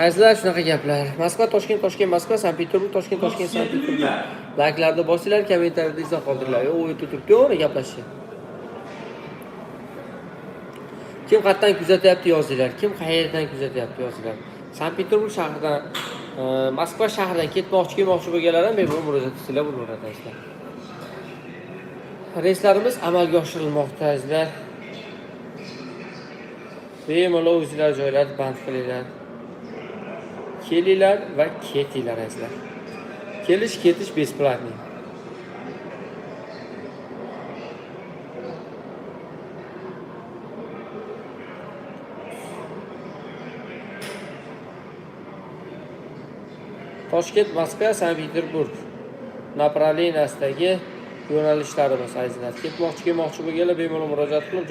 Azizlar, shunaqa gaplar. Moskva, Toshkent, Toshkent, Moskva, Sankt-Peterburg, Toshkent, Toshkent, Sankt-Peterburg. Layklarni bosinglar, kommentariyada izoh qoldiringlar. Yo'q, u yerda turibdi, yo'q, gaplashishni. Kim qayerdan kuzatyapti yozinglar. Kim qayerdan kuzatyapti yozinglar. Sankt-Peterburg shahridan, Moskva shahridan kelmoqchi bo'lganlar ham bemalol murojaat qilinglar, buni o'rgatasizlar. Reyslarimiz amalga oshirilmoqda, azizlar. Bemalol o'zinglar joylarni band qilinglar. Kelinglar va ketinglar, azizlar. Ketish besplatniy. Toshkent, Moskva, Sankt-Peterburg направлениyasidagi yo'nalishlarimiz, azizlar. Kelmoqchi bo'lganlar bemalol murojaat qilib